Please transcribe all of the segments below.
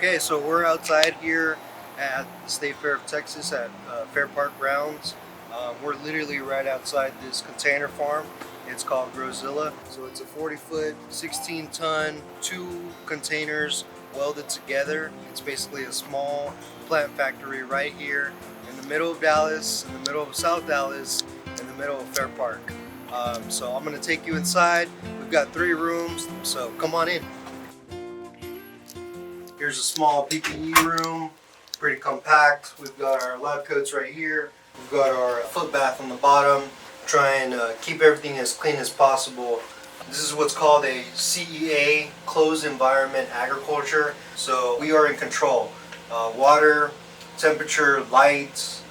Okay, so we're outside here at the State Fair of Texas at Fair Park Grounds. We're literally right outside this container farm. It's called Grozilla. So it's a 40-foot, 16-ton, 2 containers welded together. It's basically a small plant factory right here in the middle of Dallas, in the middle of South Dallas, in the middle of Fair Park. So I'm gonna take you inside. We've got 3 rooms, so come on in. Here's a small PPE room, pretty compact. We've got our lab coats right here. We've got our foot bath on the bottom. Try and keep everything as clean as possible. This is what's called a CEA, closed environment agriculture. So we are in control. Water, temperature, light,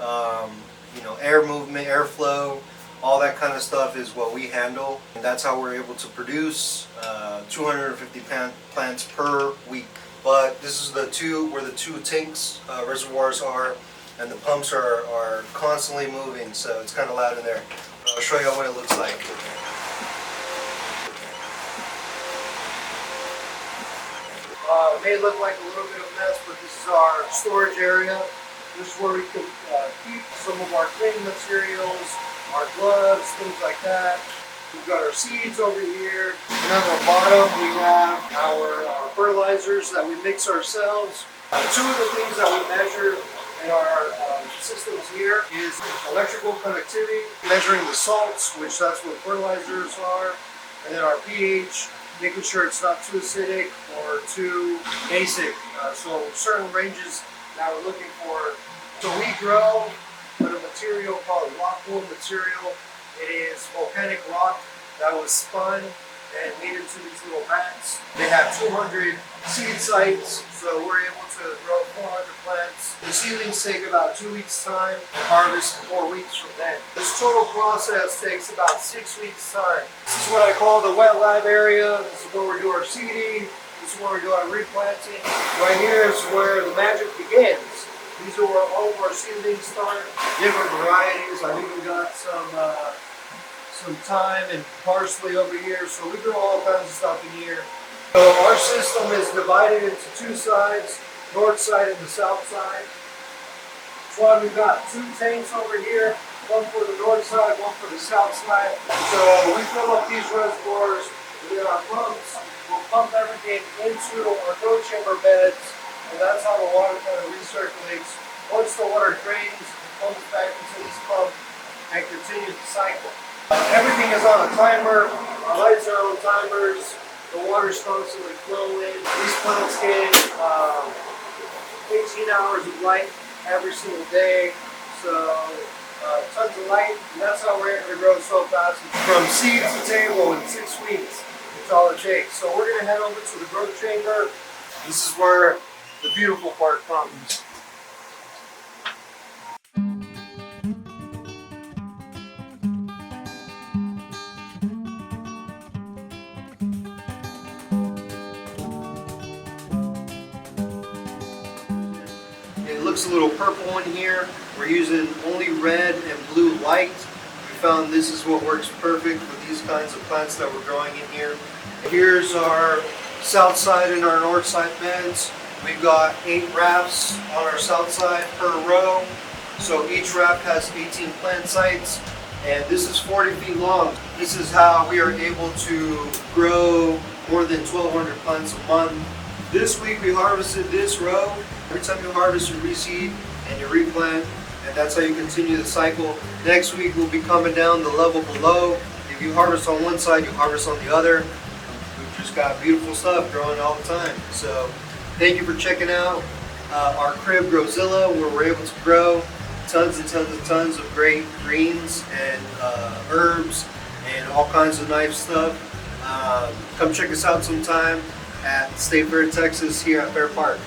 air movement, airflow, all that kind of stuff is what we handle. And that's how we're able to produce 250 plants per week. But this is where the 2 tanks, reservoirs are, and the pumps are constantly moving, so it's kind of loud in there. I'll show you what it looks like. It may look like a little bit of a mess, but this is our storage area. This is where we can keep some of our cleaning materials, our gloves, things like that. We've got our seeds over here. And on the bottom we have our fertilizers that we mix ourselves. 2 of the things that we measure in our systems here is electrical conductivity, measuring the salts, which that's what fertilizers are, and then our pH, making sure it's not too acidic or too basic. So certain ranges that we're looking for. So we grow with a material called rock wool material. It is volcanic rock that was spun and made into these little mats. They have 200 seed sites, so we're able to grow 400 plants. The seedlings take about 2 weeks' time, and harvest 4 weeks from then. This total process takes about 6 weeks' time. This is what I call the wet lab area. This is where we do our seeding. This is where we do our replanting. Right here is where the magic begins. These are where all of our seedlings start. Different varieties. I've even got some thyme and parsley over here. So we grow all kinds of stuff in here. So our system is divided into 2 sides, north side and the south side. That's why we've got 2 tanks over here, one for the north side, one for the south side. So we fill up these reservoirs with our pumps. We'll pump everything into our grow chamber beds, and that's how the water kind of recirculates. Once the water drains, it pumps back into this pump and continues the cycle. Everything is on a timer. Our lights are on timers. The water's constantly flowing. These plants get 18 hours of light every single day. So tons of light, and that's how we're able to grow so fast. From seed to table in 6 weeks. It's all it takes. So we're gonna head over to the growth chamber. This is where the beautiful part comes. It looks a little purple in here. We're using only red and blue light. We found this is what works perfect with these kinds of plants that we're growing in here. Here's our south side and our north side beds. We've got 8 rafts on our south side per row. So each raft has 18 plant sites, and this is 40 feet long. This is how we are able to grow more than 1,200 plants a month. This week we harvested this row. Every time you harvest, you reseed and you replant, and that's how you continue the cycle. Next week we'll be coming down the level below. If you harvest on one side, you harvest on the other. We've just got beautiful stuff growing all the time. So thank you for checking out our crib Grozilla, where we're able to grow tons and tons and tons of great greens and herbs and all kinds of nice stuff. Come check us out sometime at State Fair, Texas, here at Fair Park.